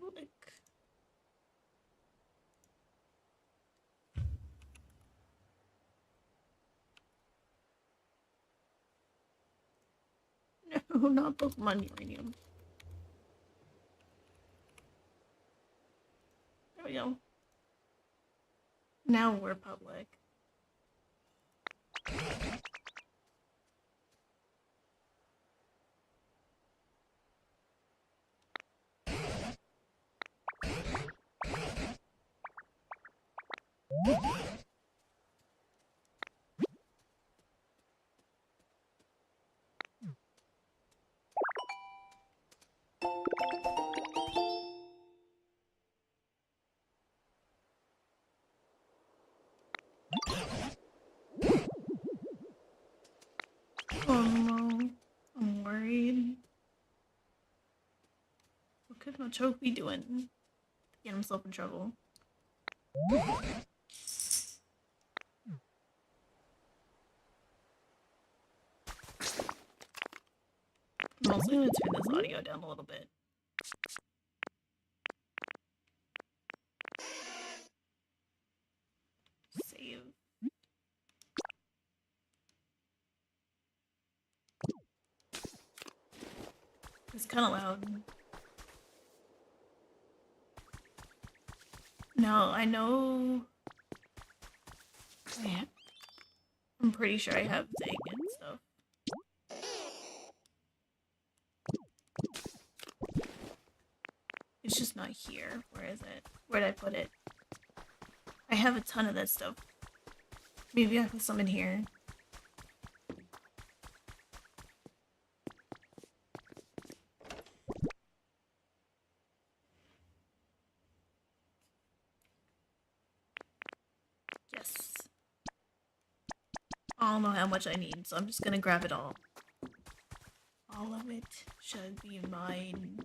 public. No, not Pokemon Uranium. There we go. Now we're public. Oh no, I'm worried. What could Machoke be doing to get himself in trouble? I'm also going to turn this audio down a little bit. Save. It's kind of loud. Now, I know... I'm pretty sure I have Zig and stuff. It's just not here. Where is it? Where'd I put it? I have a ton of that stuff. Maybe I put some in here. Yes. I don't know how much I need, so I'm just gonna grab it all. All of it should be mine.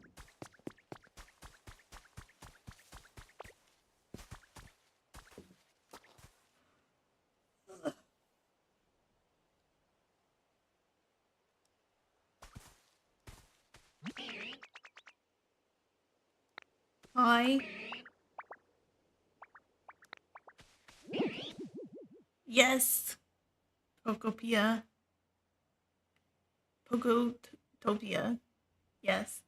Hi. Yes. Pokopia. Pokotopia. Yes.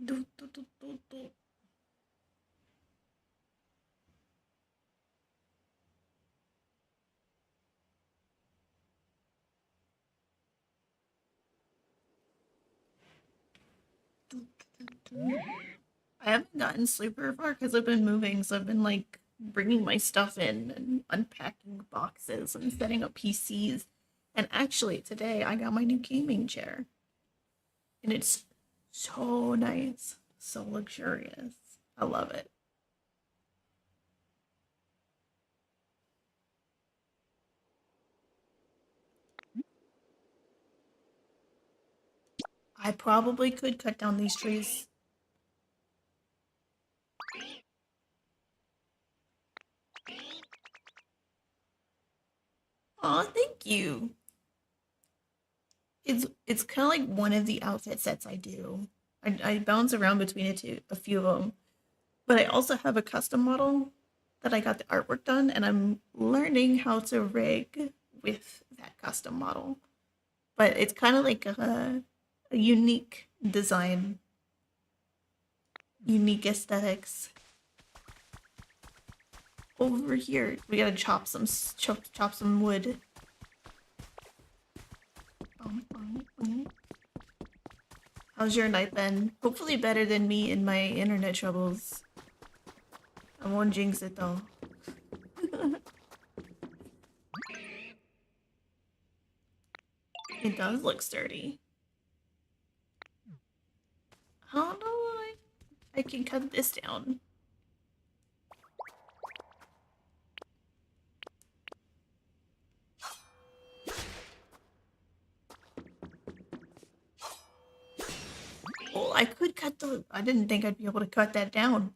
Do, do, do, do, do. I haven't gotten super far because I've been moving, so I've been like bringing my stuff in and unpacking boxes and setting up PCs. And actually, today I got my new gaming chair, and it's so nice, so luxurious. I love it. I probably could cut down these trees. Aw, thank you. It's kind of like one of the outfit sets I do. I bounce around between a few of them, but I also have a custom model that I got the artwork done, and I'm learning how to rig with that custom model. But it's kind of like a unique design, unique aesthetics. Over here, we gotta chop some wood. How's your night been? Hopefully better than me and my internet troubles. I won't jinx it though. It does look sturdy. How do I can cut this down? Well, I could cut the... I didn't think I'd be able to cut that down.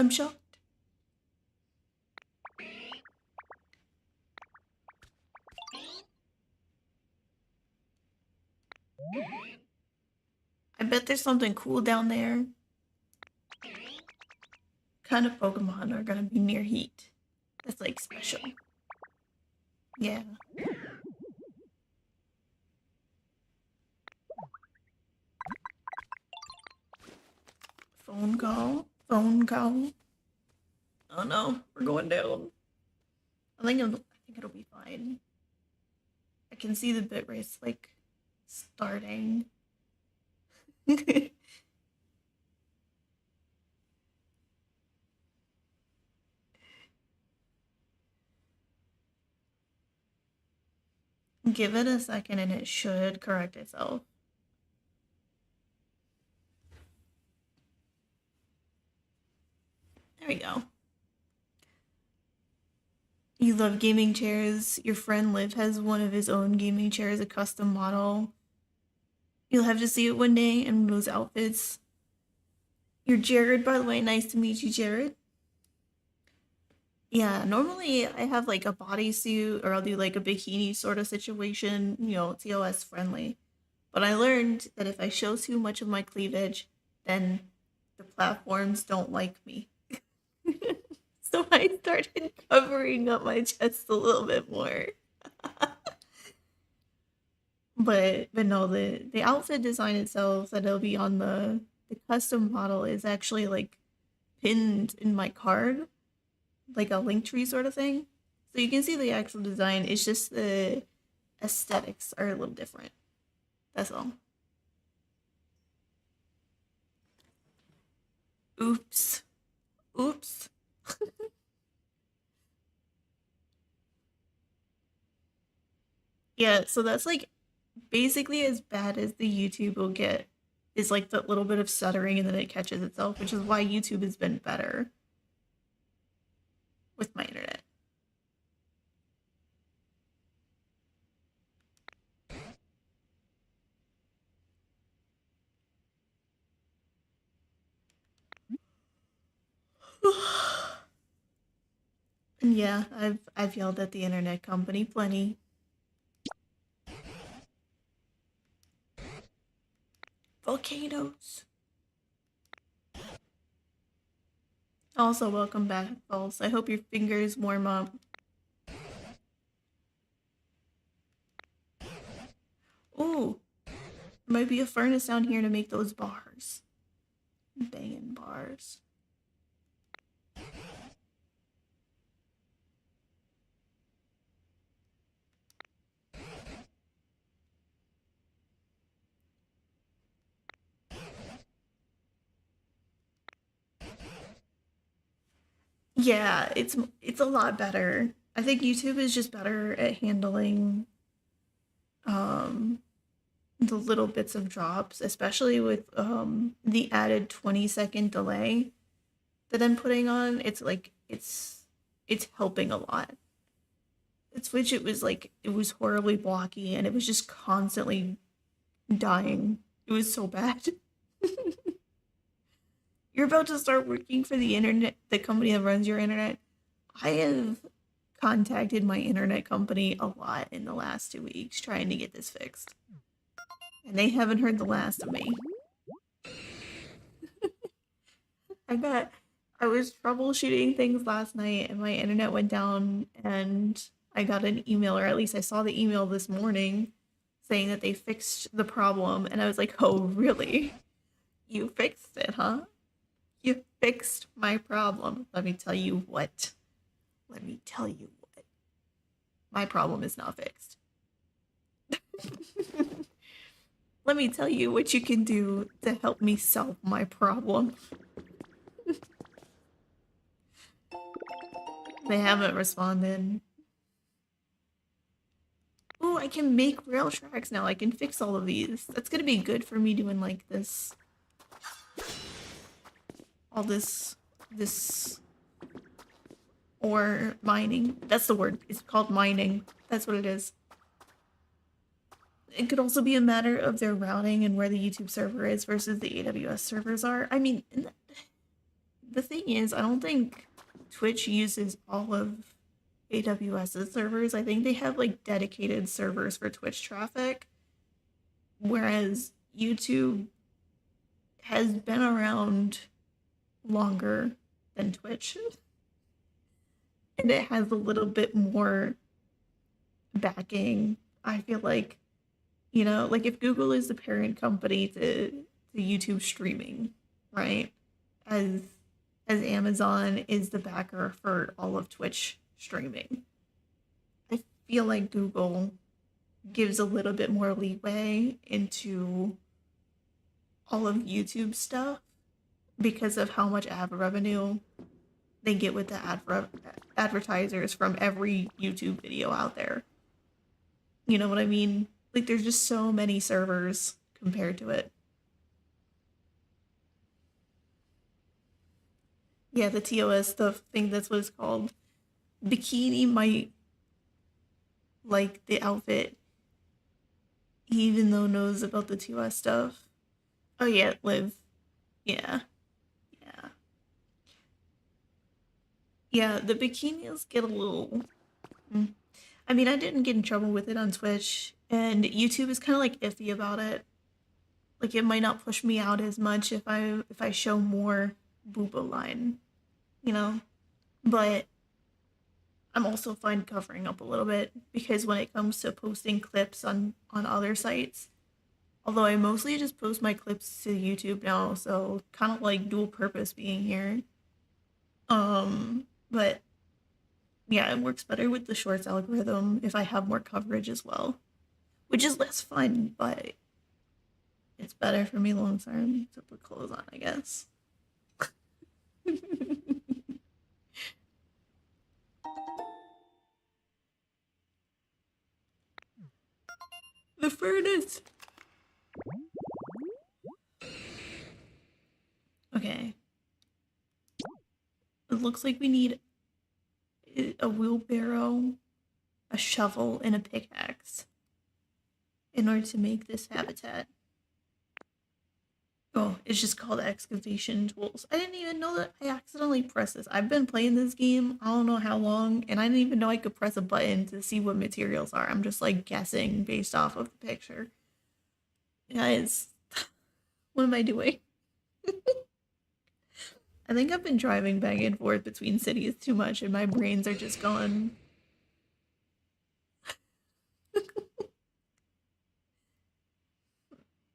I'm shocked. I bet there's something cool down there. Kind of Pokemon are gonna be near heat. That's like special. Yeah. Phone call. Phone call. Oh no, we're going down. I think it'll be fine. I can see the bit race like starting. Give it a second and it should correct itself. There we go. You love gaming chairs. Your friend Liv has one of his own gaming chairs, a custom model. You'll have to see it one day and those outfits. You're Jared, by the way. Nice to meet you, Jared. Yeah, normally I have like a bodysuit or I'll do like a bikini sort of situation, TOS friendly. But I learned that if I show too much of my cleavage, then the platforms don't like me. So I started covering up my chest a little bit more. But no, the outfit design itself that it'll be on the custom model is actually like pinned in my card, like a link tree sort of thing. So you can see the actual design. It's just the aesthetics are a little different. That's all. Oops. Oops. Yeah, so that's like basically as bad as the YouTube will get is like the little bit of stuttering and then it catches itself, which is why YouTube has been better with my internet. And yeah, I've yelled at the internet company plenty. Volcanoes. Also, welcome back, Pulse. I hope your fingers warm up. Ooh, might be a furnace down here to make those bars. Banging bars. Yeah, it's a lot better. I think YouTube is just better at handling um the little bits of drops, especially with the added 20-second delay that I'm putting on. It's like it's helping a lot. Switch it was horribly blocky and it was just constantly dying. It was so bad. You're about to start working for the internet, the company that runs your internet. I have contacted my internet company a lot in the last 2 weeks trying to get this fixed. And they haven't heard the last of me. I was troubleshooting things last night and my internet went down and I got an email, or at least I saw the email this morning saying that they fixed the problem. And I was like, oh, really? You fixed it, huh? You fixed my problem. Let me tell you what. Let me tell you what. My problem is not fixed. Let me tell you what you can do to help me solve my problem. They haven't responded. Ooh, I can make rail tracks now. I can fix all of these. That's gonna be good for me doing like this. All this ore mining. That's the word. It's called mining. That's what it is. It could also be a matter of their routing and where the YouTube server is versus the AWS servers are. I mean, the thing is, I don't think Twitch uses all of AWS's servers. I think they have like dedicated servers for Twitch traffic, whereas YouTube has been around longer than Twitch, and it has a little bit more backing. I feel like, like if Google is the parent company to YouTube streaming, right? As Amazon is the backer for all of Twitch streaming. I feel like Google gives a little bit more leeway into all of YouTube stuff because of how much ad revenue they get with the advertisers from every YouTube video out there. You know what I mean? Like, there's just so many servers compared to it. Yeah, the TOS stuff, I think that's what it's called. Bikini might like the outfit, even though knows about the TOS stuff. Oh yeah, Liv. Yeah, yeah. Yeah, the bikinis get a little... I mean, I didn't get in trouble with it on Twitch, and YouTube is kind of like iffy about it. Like, it might not push me out as much if I show more booba line, you know? But I'm also fine covering up a little bit because when it comes to posting clips on other sites, although I mostly just post my clips to YouTube now, so kind of like dual purpose being here. But yeah, it works better with the shorts algorithm if I have more coverage as well, which is less fun, but it's better for me long term to put clothes on, I guess. The furnace. Okay. It looks like we need a wheelbarrow, a shovel, and a pickaxe in order to make this habitat. Oh, it's just called excavation tools. I didn't even know that I accidentally pressed this. I've been playing this game, I don't know how long, and I didn't even know I could press a button to see what materials are. I'm just like guessing based off of the picture. Guys, what am I doing? I think I've been driving back and forth between cities too much and my brains are just gone.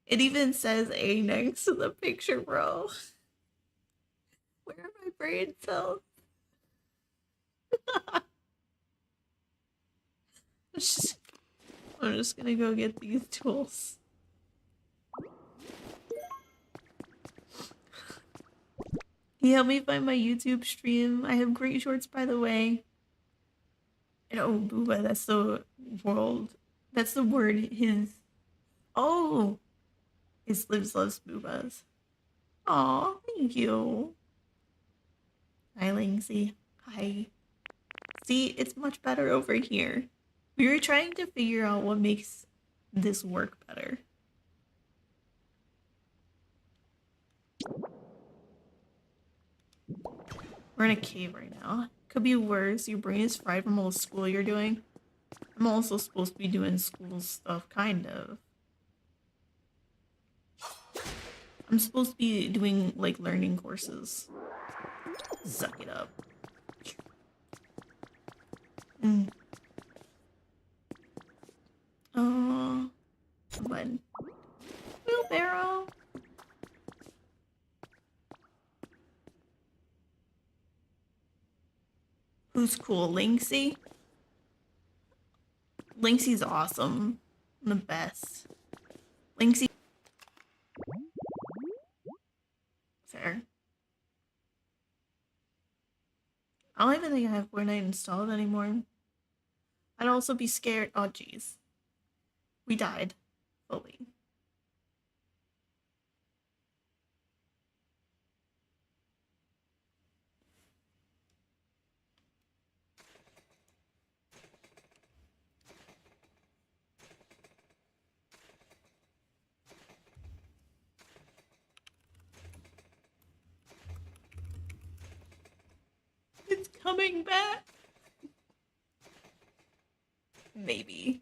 It even says A next to the picture, bro. Where are my brain cells? I'm just gonna go get these tools. Can you help me find my YouTube stream? I have great shorts, by the way. And oh, booba, that's the world. That's the word. Oh, his lives loves boobas. Aw, thank you. Hi, Lindsay. Hi. See, it's much better over here. We were trying to figure out what makes this work better. We're in a cave right now. Could be worse. Your brain is fried from all the school you're doing. I'm also supposed to be doing school stuff, kind of. I'm supposed to be doing, like, learning courses. Suck it up. Oh, button. Wheelbarrow. Who's cool? Linksy? Linksy's awesome. The best. Linksy. Fair. I don't even think I have Fortnite installed anymore. I'd also be scared. Oh, jeez. We died. Fully. coming back. Maybe.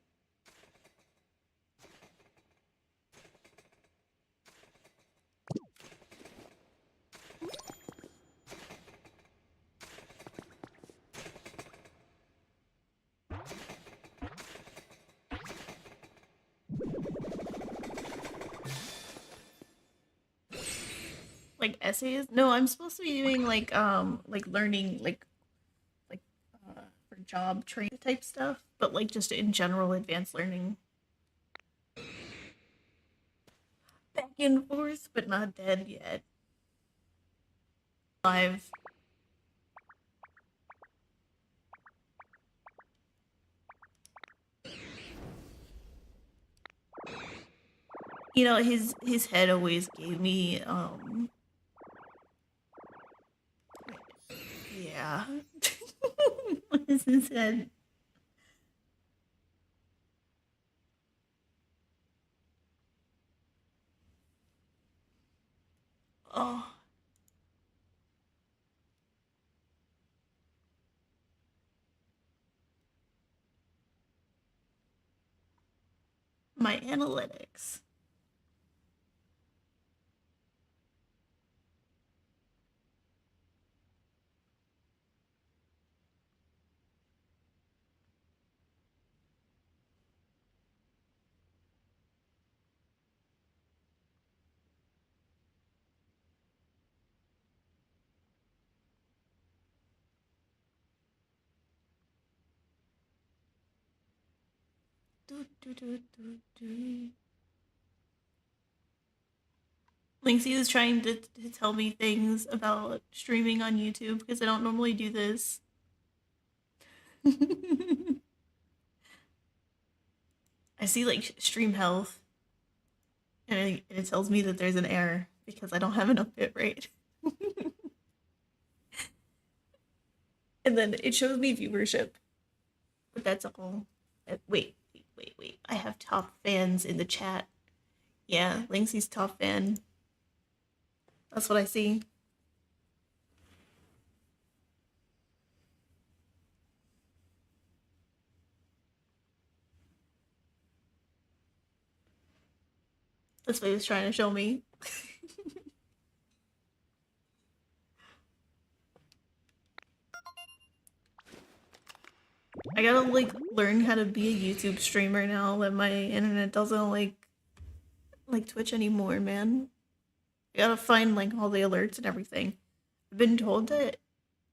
Like essays? No, I'm supposed to be doing like learning like for job training type stuff, but like just in general advanced learning. Back and forth, but not dead yet. Live. You know, his head always gave me yeah. What is his head? Oh, my analytics. Do, do, do, do, do. Linksy is trying to tell me things about streaming on YouTube because I don't normally do this. I see like stream health, and it tells me that there's an error because I don't have enough bit rate. And then it shows me viewership, but that's all. Wait. I have top fans in the chat. Yeah, Linksy's top fan. That's what I see. That's what he was trying to show me. I gotta like learn how to be a YouTube streamer now that my internet doesn't like Twitch anymore, man. I gotta find like all the alerts and everything. I've been told that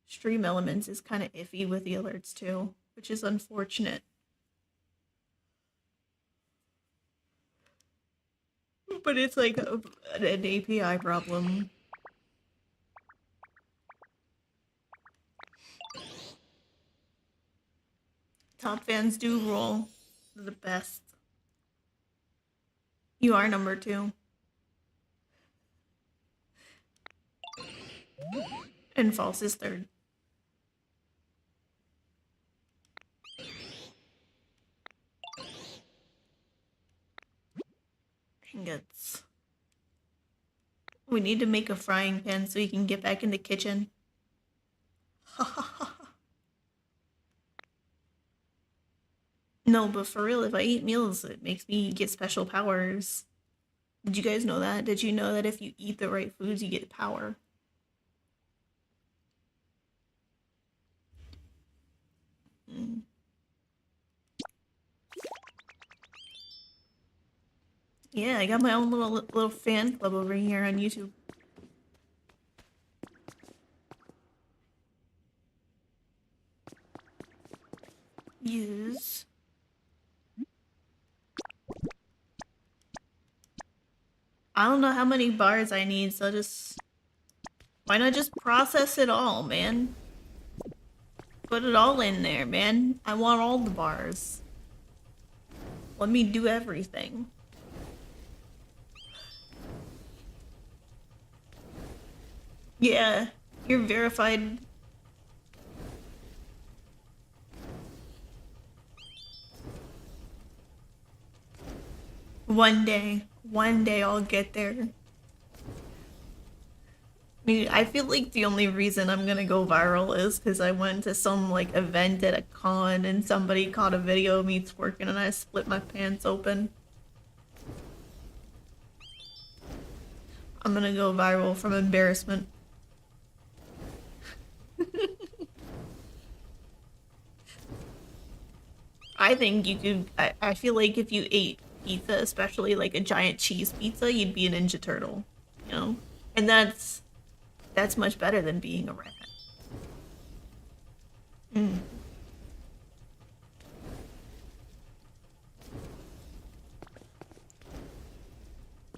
Stream Elements is kind of iffy with the alerts too, which is unfortunate. But it's like an API problem. Top fans do rule. They're the best. You are number 2. And false is 3rd. Ingots. We need to make a frying pan so you can get back in the kitchen. No, but for real, if I eat meals, it makes me get special powers. Did you guys know that? Did you know that if you eat the right foods, you get power? Mm. Yeah, I got my own little fan club over here on YouTube. Use. I don't know how many bars I need, so just... Why not just process it all, man? Put it all in there, man. I want all the bars. Let me do everything. Yeah, you're verified. One day I'll get there. mean, I feel like the only reason I'm gonna go viral is because I went to some like event at a con and somebody caught a video of me twerking and I split my pants open. I'm gonna go viral from embarrassment. I think you could. I feel like if you ate pizza, especially like a giant cheese pizza, you'd be a Ninja Turtle, you know? And that's much better than being a rat. Mm.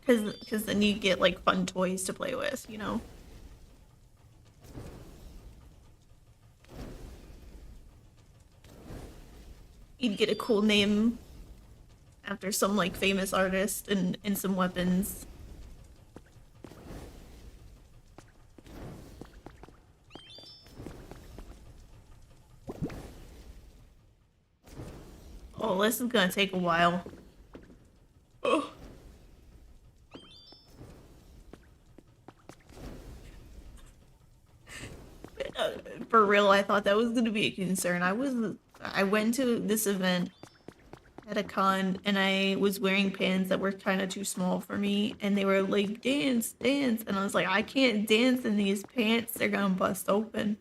Because then you get like fun toys to play with, you know? You'd get a cool name after some like famous artist and some weapons. Oh, this is gonna take a while. Oh. Uh, for real, I thought that was gonna be a concern. I went to this event at a con and I was wearing pants that were kind of too small for me and they were like dance dance and I was like I can't dance in these pants, they're gonna bust open.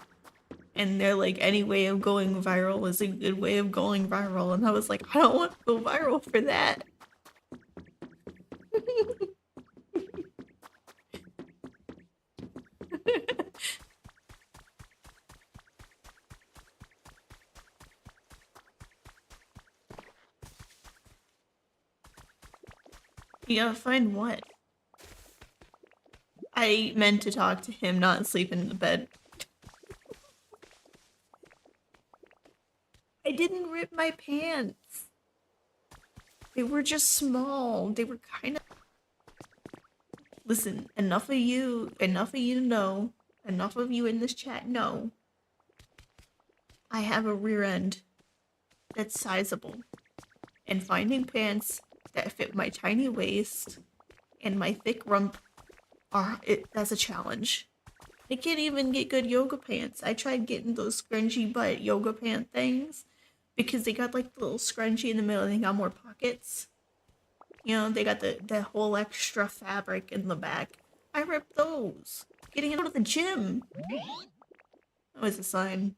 And they're like any way of going viral is a good way of going viral and I was like I don't want to go viral for that. You gotta find what? I meant to talk to him, not sleep in the bed. I didn't rip my pants. They were just small. They were kind of. Listen, enough of you know, enough of you in this chat know. I have a rear end that's sizable, and finding pants that fit my tiny waist and my thick rump that's a challenge. I can't even get good yoga pants. I tried getting those scrunchy butt yoga pant things because they got like the little scrunchie in the middle and they got more pockets. You know, they got the whole extra fabric in the back. I ripped those. Getting out of the gym. That was a sign.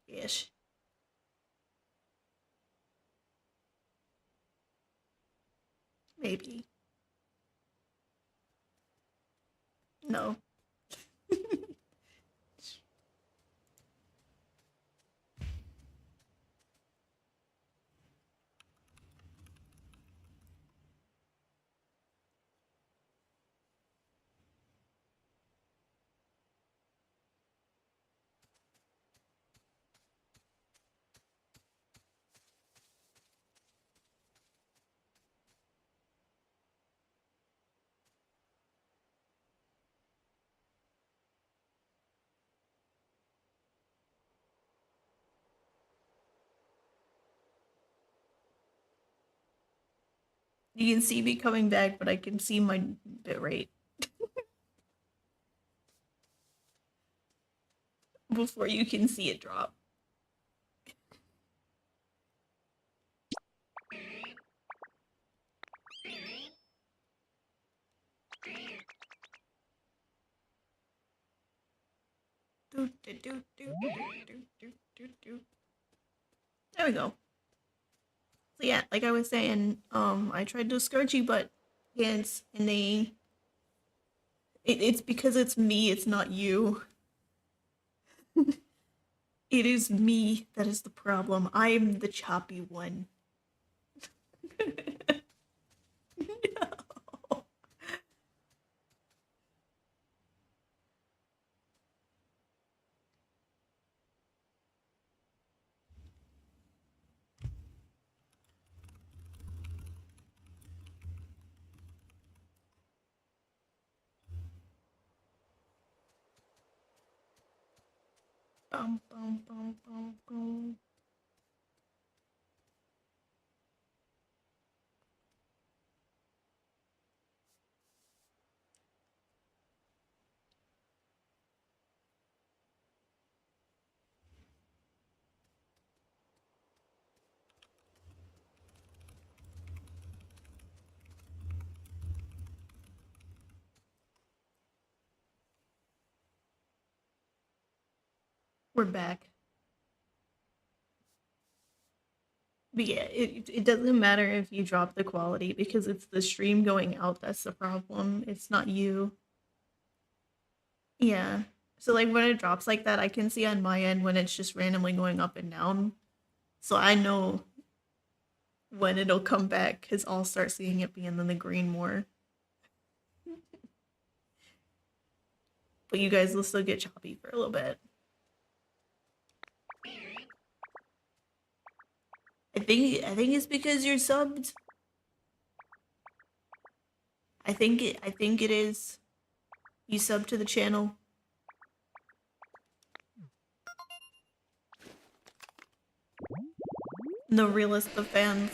Ish. Maybe. No. You can see me coming back, but I can see my bit rate before you can see it drop. There we go. So yeah, like I was saying, I tried those scrunchy butt pants, and it's because it's me, it's not you. It is me that is the problem. I am the choppy one. No. Bum, bum, bum, bum, bum. We're back. But yeah, it doesn't matter if you drop the quality because it's the stream going out that's the problem. It's not you. Yeah. So like when it drops like that, I can see on my end when it's just randomly going up and down. So I know when it'll come back because I'll start seeing it being in the green more. But you guys will still get choppy for a little bit. I think it's because you're subbed. I think it is. You sub to the channel. The realest of fans.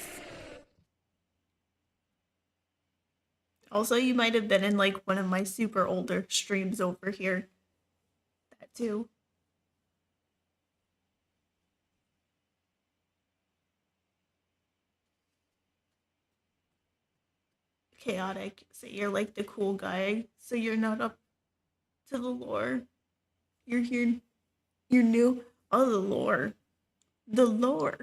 Also, you might have been in like one of my super older streams over here. That too. Chaotic. So you're like the cool guy. So you're not up to the lore. You're here. You're new. Oh, the lore. The lore.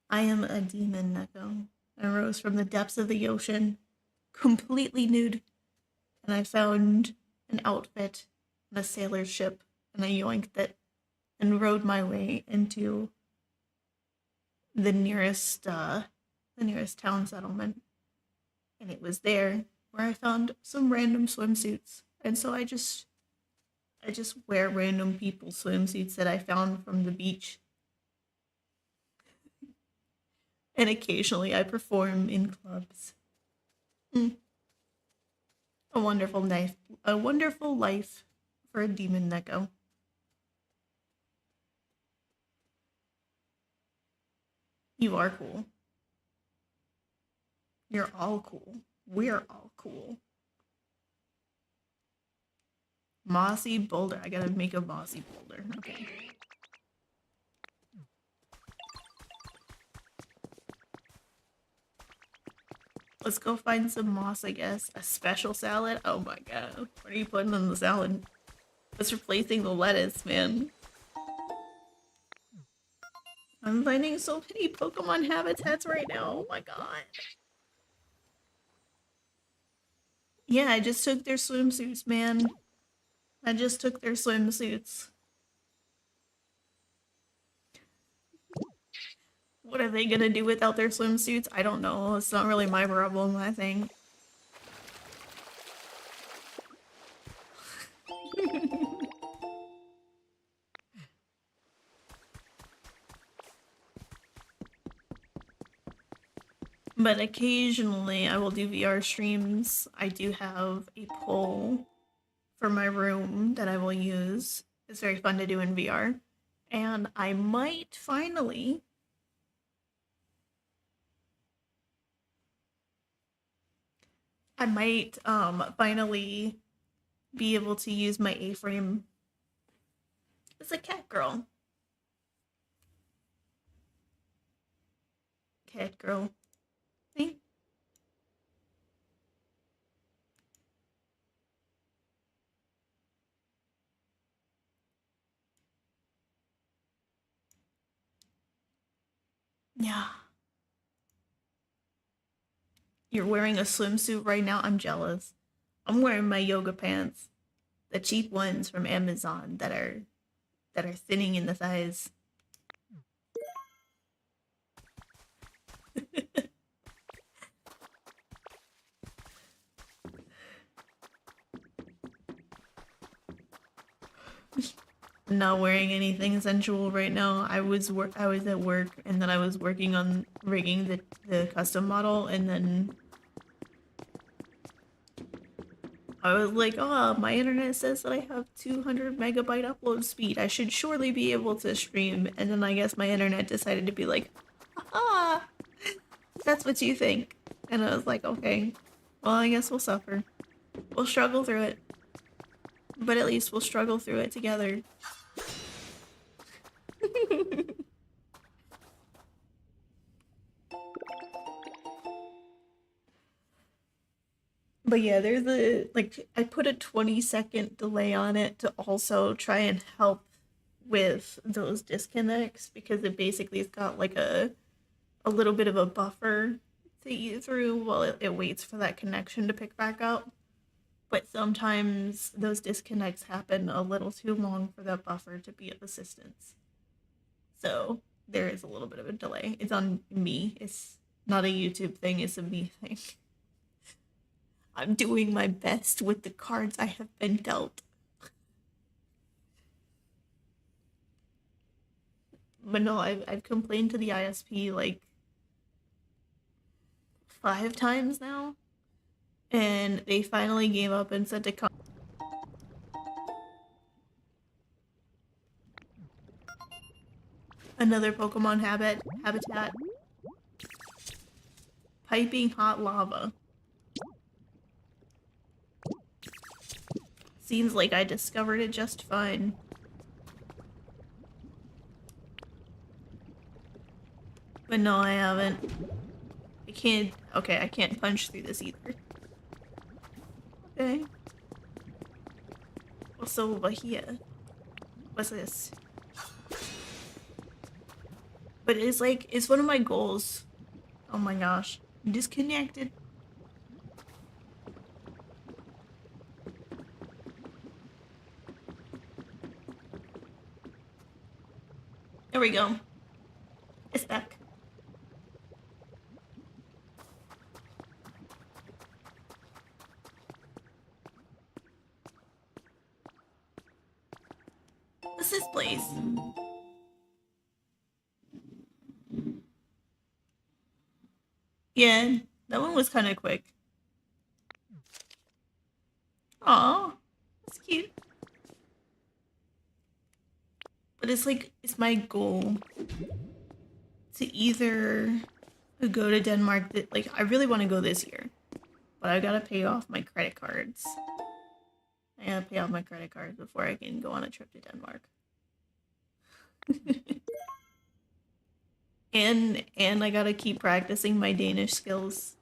I am a demon, Neko. I rose from the depths of the ocean, completely nude, and I found an outfit and a sailor's ship, and I yoinked it and rowed my way into the nearest town settlement. And it was there where I found some random swimsuits. And so I just wear random people's swimsuits that I found from the beach. And occasionally I perform in clubs. Mm. A wonderful life for a demon Neko. You are cool. You're all cool. We're all cool. Mossy boulder. I gotta make a mossy boulder. Okay. Let's go find some moss, I guess. A special salad? Oh my god. What are you putting in the salad? What's replacing the lettuce, man? I'm finding so many Pokemon habitats right now. Oh my god. Yeah, I just took their swimsuits, man. I just took their swimsuits. What are they gonna do without their swimsuits? I don't know. It's not really my problem, I think. But occasionally I will do VR streams. I do have a poll for my room that I will use. It's very fun to do in VR. And I might finally finally be able to use my A-frame as a cat girl. Cat girl. See? Yeah. You're wearing a swimsuit right now? I'm jealous. I'm wearing my yoga pants. The cheap ones from Amazon that are thinning in the thighs. Not wearing anything sensual right now. I was at work and then I was working on rigging the custom model and then I was like, oh, my internet says that I have 200 megabyte upload speed. I should surely be able to stream. And then I guess my internet decided to be like, ah, that's what you think. And I was like, okay, well, I guess we'll suffer. We'll struggle through it. But at least we'll struggle through it together. But yeah, there's a, like, I put a 20-second delay on it to also try and help with those disconnects because it basically has got like a little bit of a buffer to eat through while it waits for that connection to pick back up. But sometimes those disconnects happen a little too long for that buffer to be of assistance. So there is a little bit of a delay. It's on me. It's not a YouTube thing, it's a me thing. I'm doing my best with the cards I have been dealt. But no, I've complained to the ISP like 5 times now. And they finally gave up and said to come. Another Pokemon habitat. Piping hot lava. Seems like I discovered it just fine. But no, I haven't. I can't. Okay, I can't punch through this either. Okay. What's over here? What's this? But it's like, it's one of my goals. Oh my gosh. I'm disconnected. There we go. It's back. What's this place? Yeah, that one was kind of quick. Aw, that's cute. But it's like, it's my goal to either go to Denmark, like, I really want to go this year, but I gotta pay off my credit cards. I gotta pay off my credit cards before I can go on a trip to Denmark. And I gotta keep practicing my Danish skills.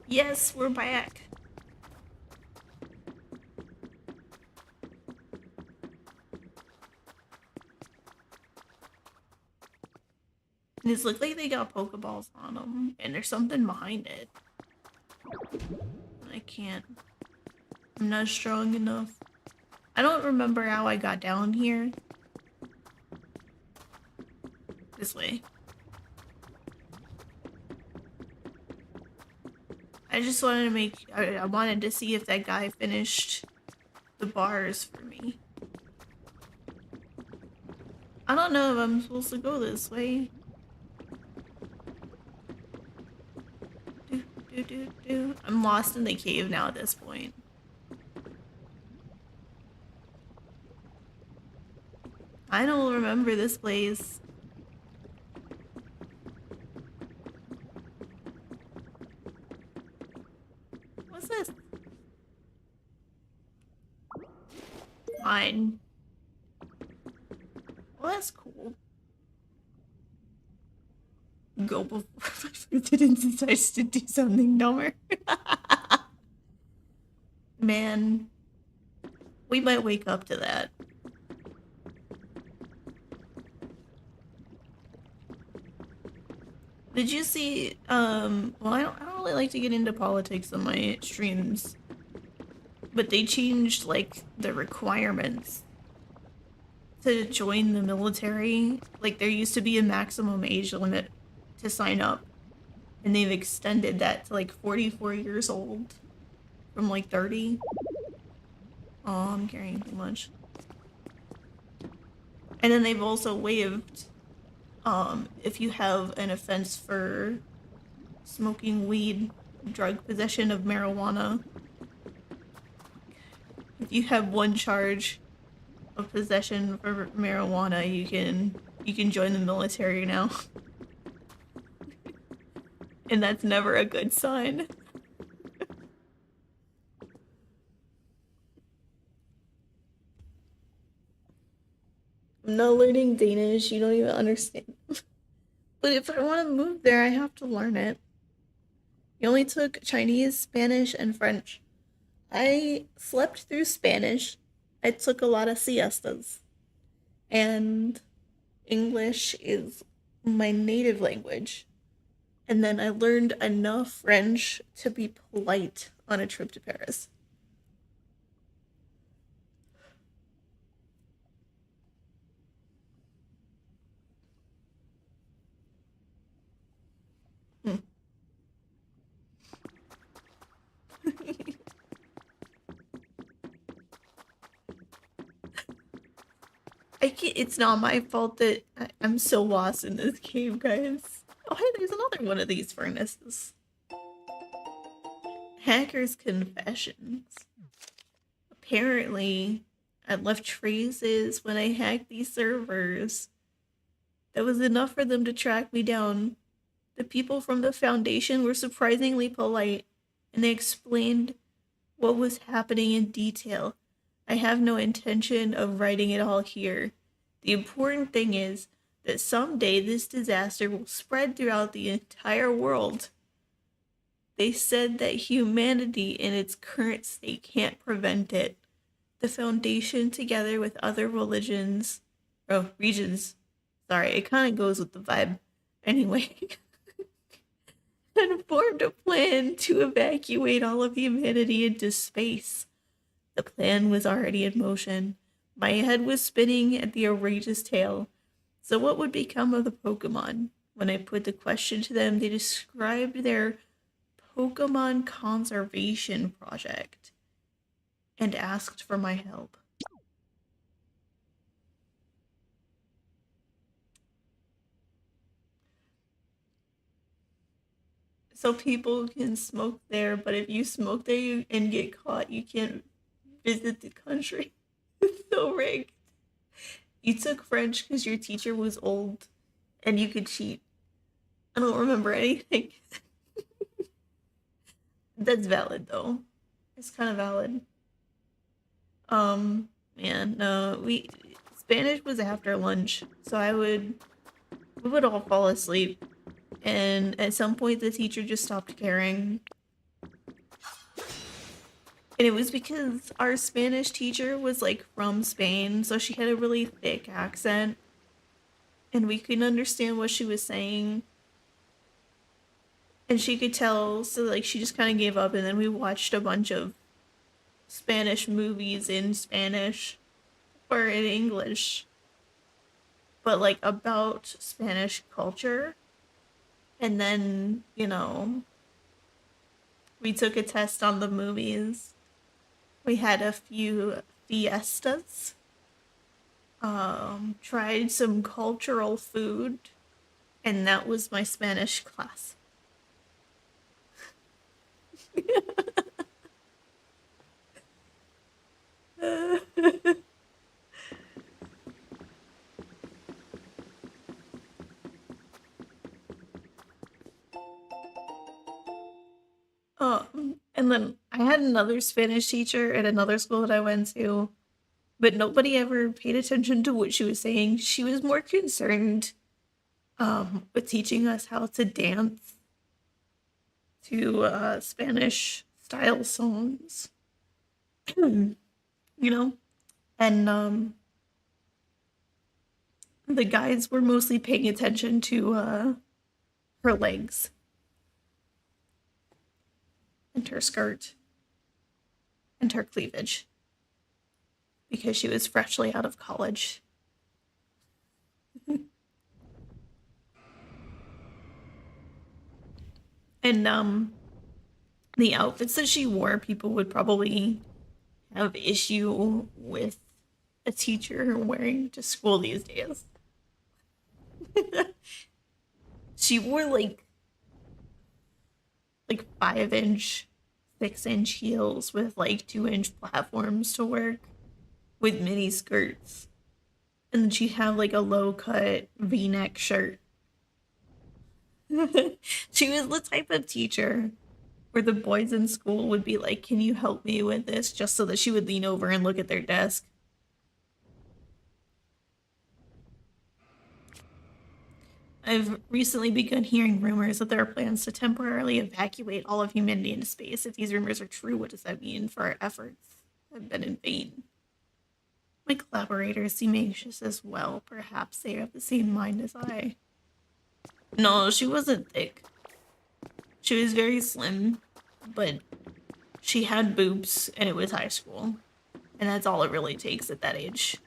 Yes, we're back. These look like they got Pokeballs on them, and there's something behind it. I can't. I'm not strong enough. I don't remember how I got down here. This way. I just wanted to make, I wanted to see if that guy finished the bars for me. I don't know if I'm supposed to go this way. I'm lost in the cave now at this point. I don't remember this place. What's this? Mine. Well, that's cool. Go before my president decides to do something dumber. Man, we might wake up to that. Did you see, well, I don't really like to get into politics on my streams, but they changed, like, the requirements to join the military. Like, there used to be a maximum age limit to sign up, and they've extended that to, like, 44 years old from, like, 30. Oh, I'm carrying too much. And then they've also waived if you have an offense for smoking weed, drug possession of marijuana, if you have one charge of possession for marijuana, you can join the military now. And that's never a good sign. I'm not learning Danish, you don't even understand. But if I want to move there, I have to learn it. You only took Chinese, Spanish, and French. I slept through Spanish. I took a lot of siestas. And English is my native language. And then I learned enough French to be polite on a trip to Paris. Hmm. It's not my fault that I'm so lost in this cave, guys. Oh, hey, there's another one of these furnaces. Hacker's confessions. Apparently, I left traces when I hacked these servers. That was enough for them to track me down. The people from the Foundation were surprisingly polite, and they explained what was happening in detail. I have no intention of writing it all here. The important thing is that someday this disaster will spread throughout the entire world. They said that humanity in its current state can't prevent it. The Foundation, together with other regions, sorry, it kind of goes with the vibe. Anyway, had formed a plan to evacuate all of humanity into space. The plan was already in motion. My head was spinning at the outrageous tale. So, what would become of the Pokemon? When I put the question to them, they described their Pokemon conservation project and asked for my help. So people can smoke there, but if you smoke there and get caught, you can't visit the country. It's so rigged. You took French because your teacher was old and you could cheat. I don't remember anything. That's valid though. It's kind of valid. Man, no, we Spanish was after lunch, so we would all fall asleep, and at some point the teacher just stopped caring. And it was because our Spanish teacher was like from Spain, so she had a really thick accent, and we couldn't understand what she was saying. And she could tell, so like she just kind of gave up, and then we watched a bunch of Spanish movies in Spanish or in English, but like about Spanish culture. And then, we took a test on the movies. We had a few fiestas, tried some cultural food, and that was my Spanish class. And then I had another Spanish teacher at another school that I went to, but nobody ever paid attention to what she was saying. She was more concerned with teaching us how to dance to Spanish style songs, you know? And the guys were mostly paying attention to her legs and her skirt and her cleavage because she was freshly out of college. And the outfits that she wore, people would probably have issue with a teacher wearing to school these days. She wore like 5-inch, 6-inch heels with like 2-inch platforms to work with mini skirts. And then she'd have like a low cut V-neck shirt. She was the type of teacher where the boys in school would be like, "Can you help me with this?" Just so that she would lean over and look at their desk. I've recently begun hearing rumors that there are plans to temporarily evacuate all of humanity into space. If these rumors are true, what does that mean for our efforts? Have been in vain. My collaborators seem anxious as well. Perhaps they have the same mind as I. No, she wasn't thick. She was very slim, but she had boobs and it was high school. And that's all it really takes at that age.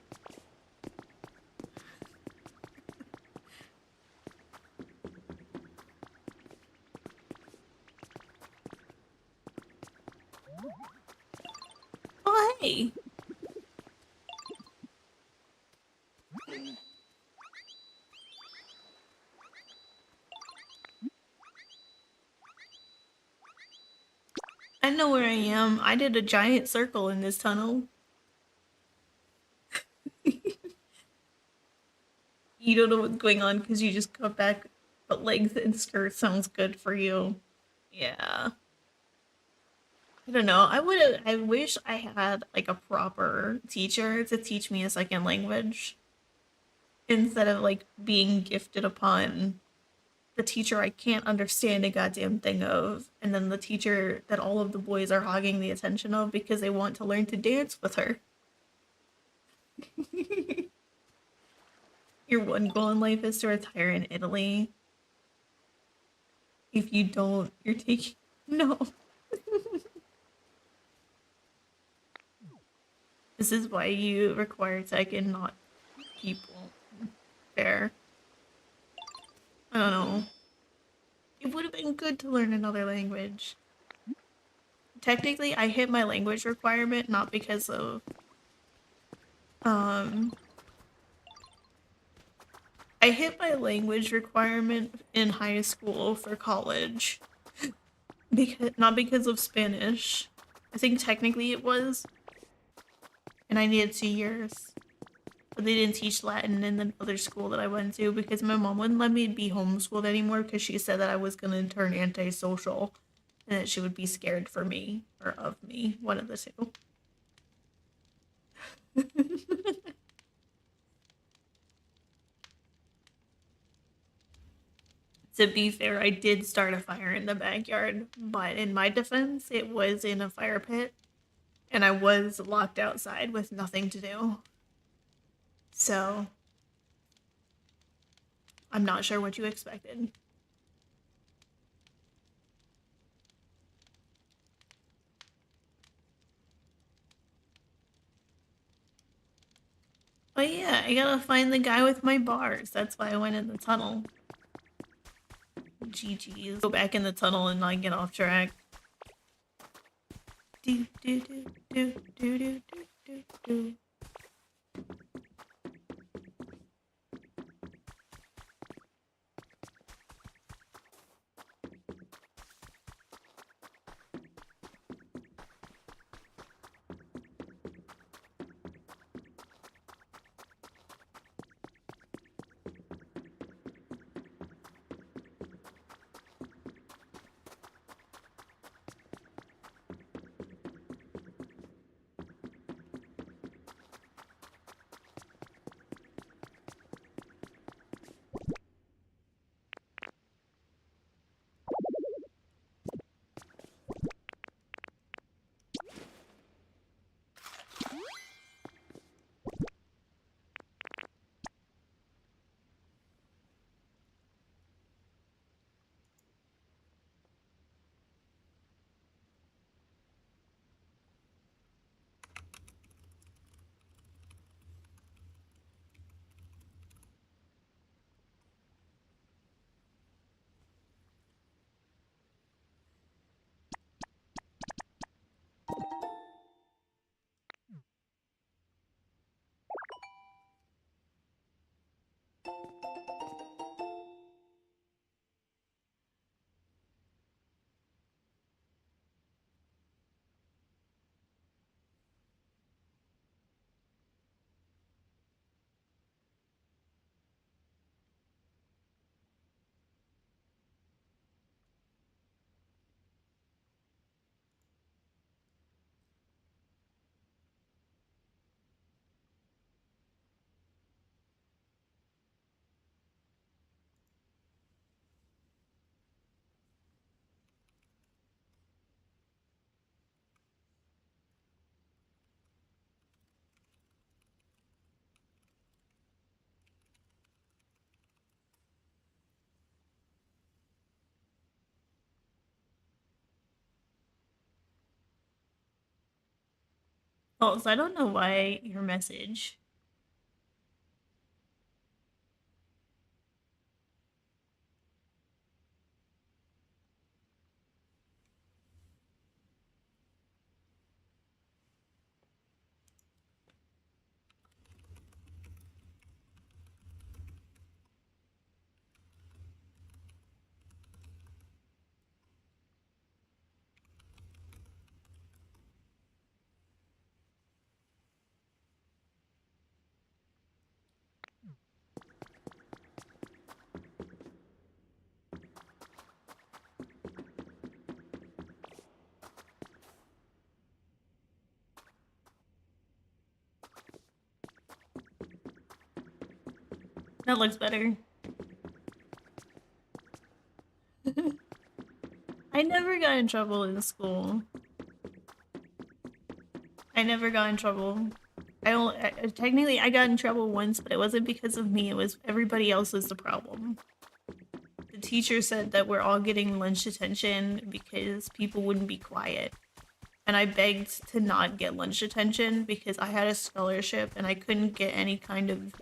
Oh, hey. I know where I am. I did a giant circle in this tunnel. You don't know what's going on because you just got back, but legs and skirt sounds good for you. Yeah. I don't know. I wish I had like a proper teacher to teach me a second language instead of like being gifted upon the teacher I can't understand a goddamn thing of, and then the teacher that all of the boys are hogging the attention of because they want to learn to dance with her. Your one goal in life is to retire in Italy. If you don't, you're taking. No. This is why you require tech and not people. Fair. I don't know. It would have been good to learn another language. Technically, I hit my language requirement not because of um I hit my language requirement in high school for college. Because not because of Spanish. I think technically it was. And I needed 2 years. But they didn't teach Latin in the other school that I went to because my mom wouldn't let me be homeschooled anymore because she said that I was going to turn antisocial and that she would be scared for me or of me, one of the two. To be fair, I did start a fire in the backyard, but in my defense, it was in a fire pit and I was locked outside with nothing to do. So, I'm not sure what you expected. But yeah, I gotta find the guy with my bars. That's why I went in the tunnel. GG's. Go back in the tunnel and not get off track. Do do do do do do do do. Oh, so I don't know why your message. That looks better. I never got in trouble in school. I never got in trouble. Technically I got in trouble once, but it wasn't because of me. It was everybody else was the problem. The teacher said that we're all getting lunch detention because people wouldn't be quiet. And I begged to not get lunch detention because I had a scholarship and I couldn't get any kind of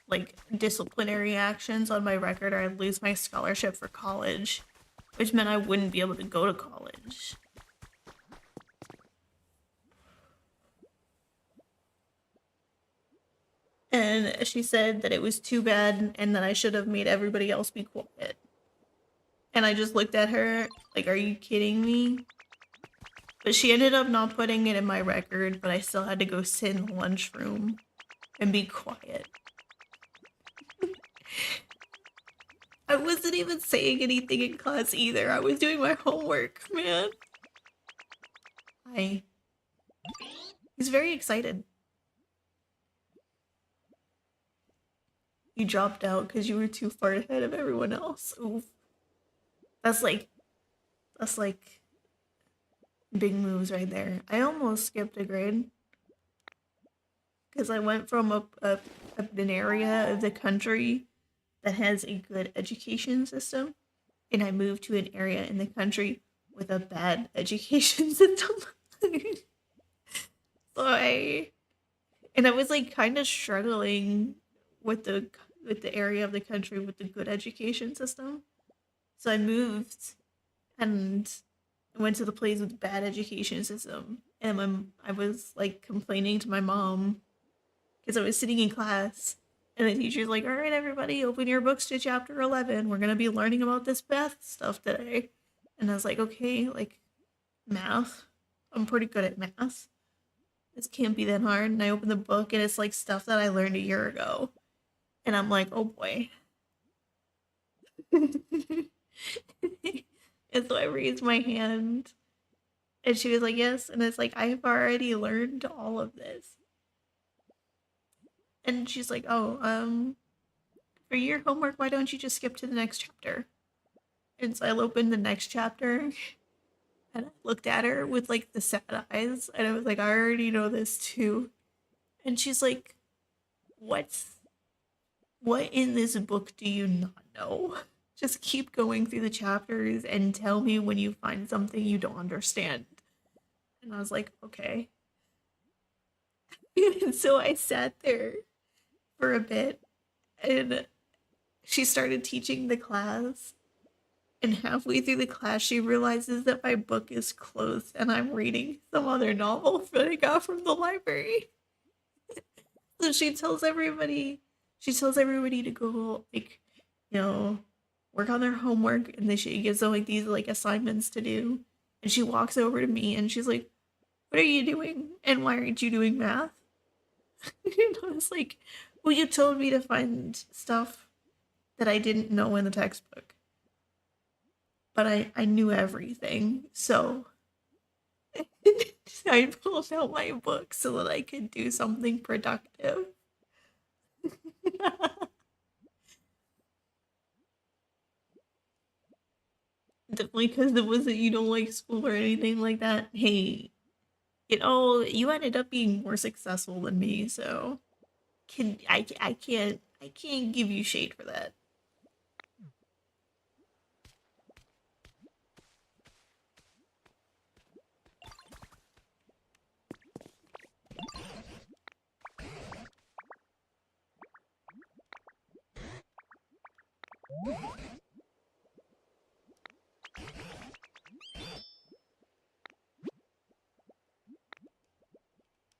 like disciplinary actions on my record or I'd lose my scholarship for college, which meant I wouldn't be able to go to college. And she said that it was too bad and that I should have made everybody else be quiet. And I just looked at her like, are you kidding me? But she ended up not putting it in my record, but I still had to go sit in the lunchroom and be quiet. I wasn't even saying anything in class either. I was doing my homework, man. He's very excited. You dropped out because you were too far ahead of everyone else. Oof. That's like, that's like big moves right there. I almost skipped a grade because I went from an area of the country that has a good education system, and I moved to an area in the country with a bad education system. So I was like kind of struggling with the area of the country with the good education system. So I moved and went to the place with bad education system. And when I was like complaining to my mom because I was sitting in class and the teacher's like, all right, everybody, open your books to chapter 11. We're going to be learning about this math stuff today. And I was like, okay, like math. I'm pretty good at math. This can't be that hard. And I open the book and it's like stuff that I learned a year ago. And I'm like, oh boy. And so I raised my hand and she was like, yes. And it's like, I've already learned all of this. And she's like, oh, for your homework, why don't you just skip to the next chapter? And so I opened the next chapter and I looked at her with like the sad eyes and I was like, I already know this too. And she's like, what in this book do you not know? Just keep going through the chapters and tell me when you find something you don't understand. And I was like, okay. And so I sat there for a bit and she started teaching the class. And halfway through the class, she realizes that my book is closed and I'm reading some other novel that I got from the library. So she tells everybody to go, like, you know, work on their homework. And then she gives them like these like assignments to do. And she walks over to me and she's like, what are you doing? And why aren't you doing math? And I was like, well, you told me to find stuff that I didn't know in the textbook. But I knew everything. So I pulled out my book so that I could do something productive. Definitely because it wasn't you don't like school or anything like that. Hey, you ended up being more successful than me, so I can't give you shade for that.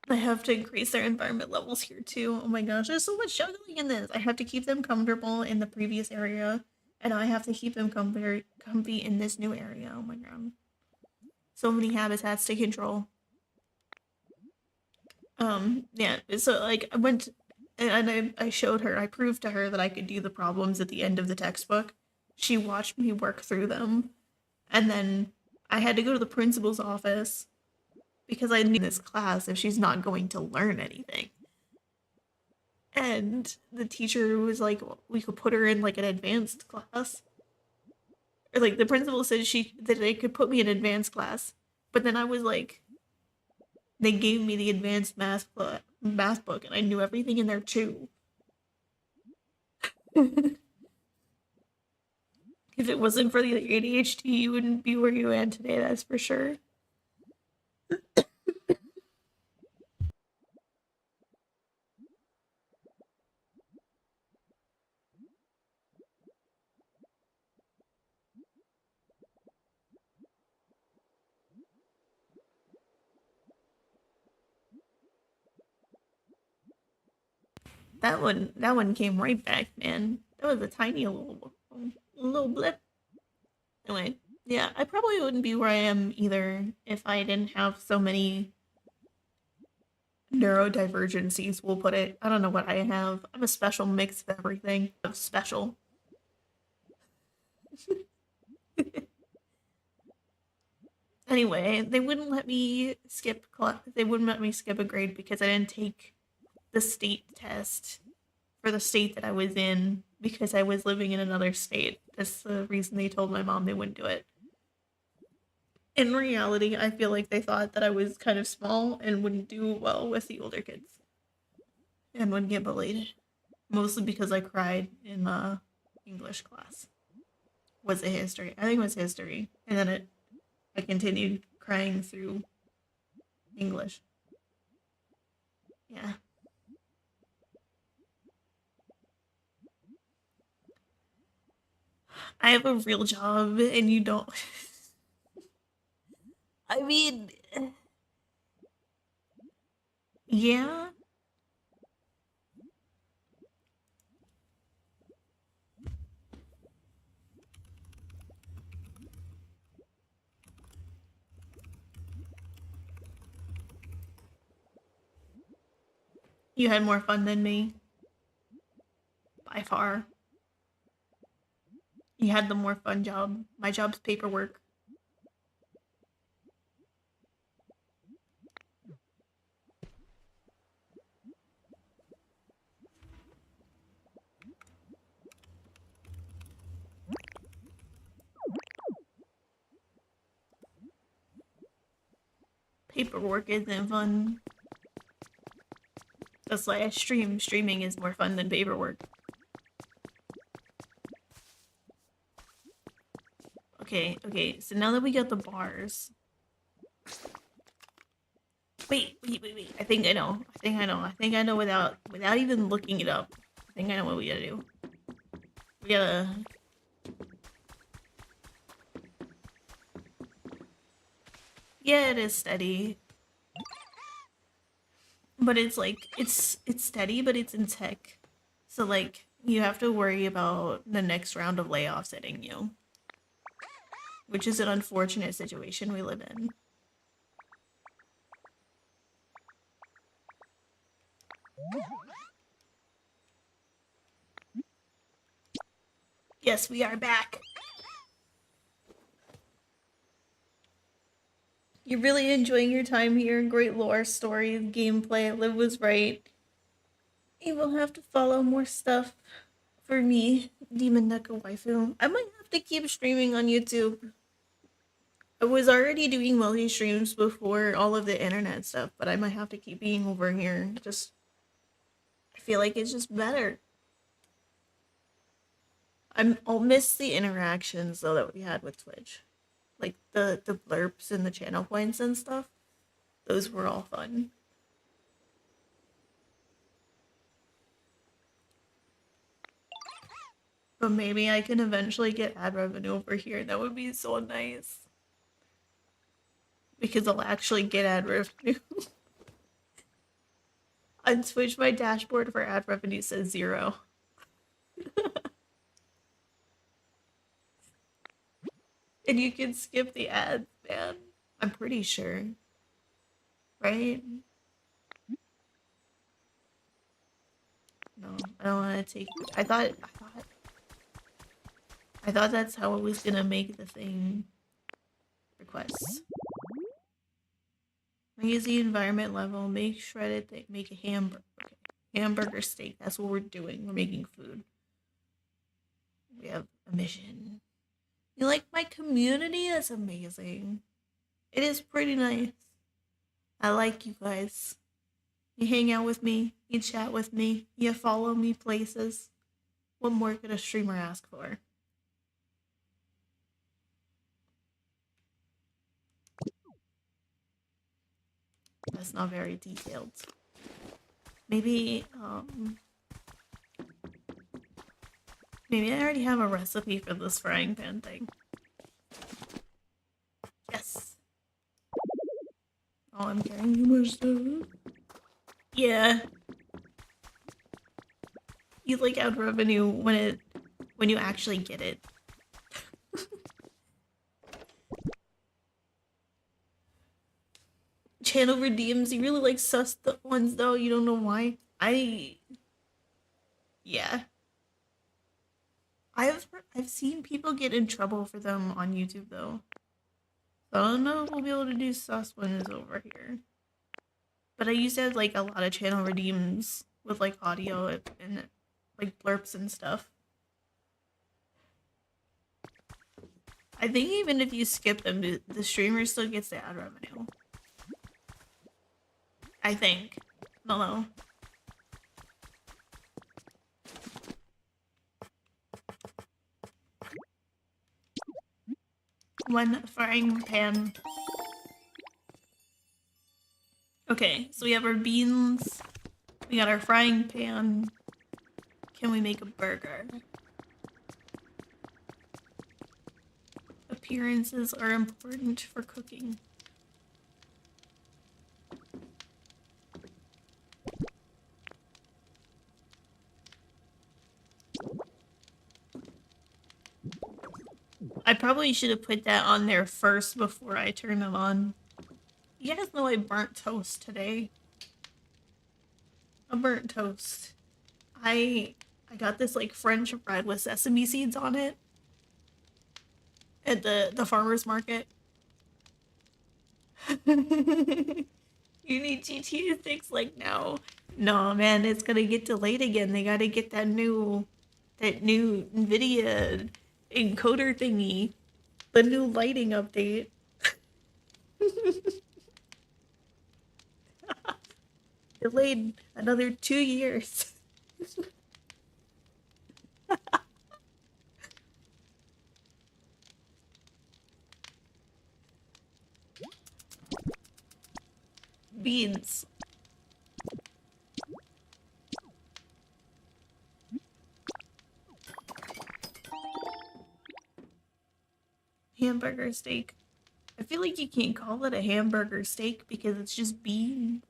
I have to increase their environment levels here too. Oh my gosh, there's so much juggling in this. I have to keep them comfortable in the previous area, and I have to keep them comfy in this new area. Oh my god. So many habitats to control. Yeah, so like I went and I showed her, I proved to her that I could do the problems at the end of the textbook. She watched me work through them, and then I had to go to the principal's office because I knew this class if she's not going to learn anything. And the teacher was like, well, we could put her in like an advanced class. Or like the principal said that they could put me in advanced class. But then I was like, they gave me the advanced math book and I knew everything in there too. If it wasn't for the ADHD, you wouldn't be where you are today, that's for sure. That one came right back, man. That was a tiny little blip. Anyway, yeah, I probably wouldn't be where I am either if I didn't have so many neurodivergencies, we'll put it. I don't know what I have. I'm a special mix of everything. I'm special. Anyway, they wouldn't let me skip a grade because I didn't take the state test for the state that I was in because I was living in another state. That's the reason they told my mom they wouldn't do it. In reality, I feel like they thought that I was kind of small and wouldn't do well with the older kids and would get bullied. Mostly because I cried in English class. Was it history? I think it was history. And then I continued crying through English. Yeah. I have a real job and you don't. I mean, yeah. You had more fun than me, by far. You had the more fun job. My job's paperwork. Paperwork isn't fun. That's why I stream. Streaming is more fun than paperwork. Okay, so now that we got the bars. Wait. I think I know. I think I know without even looking it up. I think I know what we gotta do. We gotta Yeah, it is steady. But it's like it's steady, but it's in tech. So like you have to worry about the next round of layoffs hitting you, which is an unfortunate situation we live in. Yes, we are back. You're really enjoying your time here. Great lore, story, gameplay. Liv was right. You will have to follow more stuff for me, Demon Neko Waifu. I might have to keep streaming on YouTube. I was already doing multi streams before all of the internet stuff, but I might have to keep being over here. I feel like it's just better. I'll miss the interactions though that we had with Twitch, like the blurps and the channel points and stuff. Those were all fun. But maybe I can eventually get ad revenue over here. That would be so nice. Because I'll actually get ad revenue. On Twitch, my dashboard for ad revenue says 0. And you can skip the ads, man. I'm pretty sure. Right? No, I don't want to take. I thought that's how it was gonna make the thing requests. Raise the environment level. Make shredded thing. Make a hamburger. Okay. Hamburger steak. That's what we're doing. We're making food. We have a mission. You like my community? That's amazing. It is pretty nice. I like you guys. You hang out with me. You chat with me. You follow me places. What more could a streamer ask for? That's not very detailed. Maybe maybe I already have a recipe for this frying pan thing. Yes. Oh, I'm carrying too much stuff. Yeah. You like ad revenue when you actually get it. Channel redeems. You really like sus ones though. You don't know why. Yeah. I've seen people get in trouble for them on YouTube though. So I don't know if we'll be able to do sus ones over here. But I used to have like a lot of channel redeems with like audio and like blurps and stuff. I think even if you skip them, the streamer still gets the ad revenue. I think. No, no. One frying pan. Okay, so we have our beans. We got our frying pan. Can we make a burger? Appearances are important for cooking. I probably should have put that on there first before I turn it on. You guys know I burnt toast today. A burnt toast. I got this like French bread with sesame seeds on it at the farmer's market. You need GTA 6 like now. No man, it's gonna get delayed again. They gotta get that new NVIDIA encoder thingy. The new lighting update. Delayed another 2 years. Beans. Hamburger steak. I feel like you can't call it a hamburger steak because it's just beans.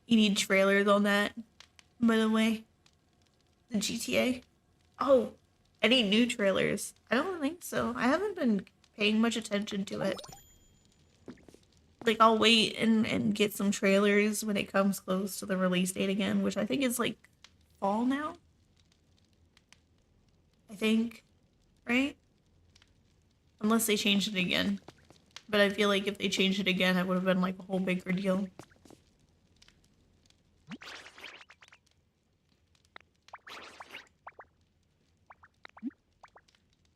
You need trailers on that, by the way. The GTA. Oh, I need new trailers. I don't think so. I haven't been paying much attention to it. Like, I'll wait and get some trailers when it comes close to the release date again, which I think is like fall now. I think, right? Unless they changed it again. But I feel like if they changed it again, it would have been like a whole bigger deal.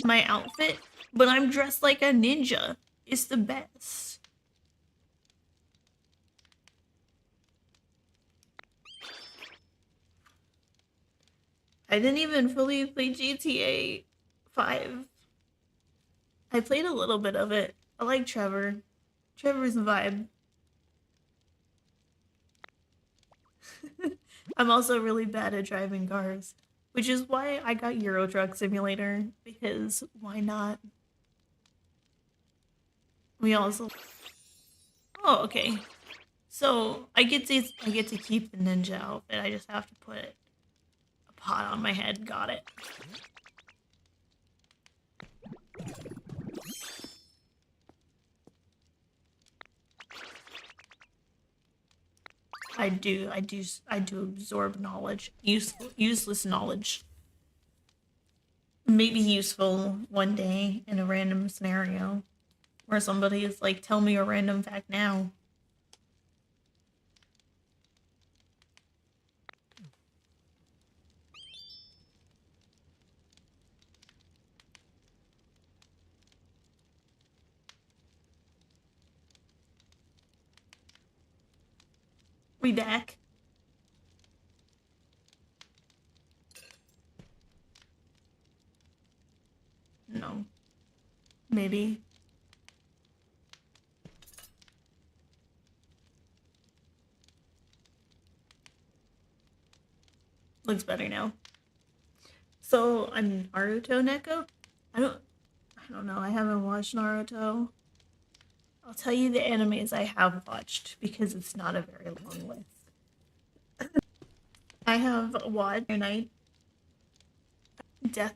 My outfit, but I'm dressed like a ninja. It's the best. I didn't even fully play GTA 5. I played a little bit of it. I like Trevor. Trevor's a vibe. I'm also really bad at driving cars. Which is why I got Euro Truck Simulator, because why not? We also... Oh, okay. So I get to keep the ninja outfit. I just have to put a pot on my head. Got it. I do absorb knowledge. Useless knowledge. Maybe useful one day in a random scenario where somebody is like, tell me a random fact now. We back. No. Maybe. Looks better now. So, on Naruto, Neko? I don't know. I haven't watched Naruto. I'll tell you the animes I have watched because it's not a very long list. I have watched Night, Death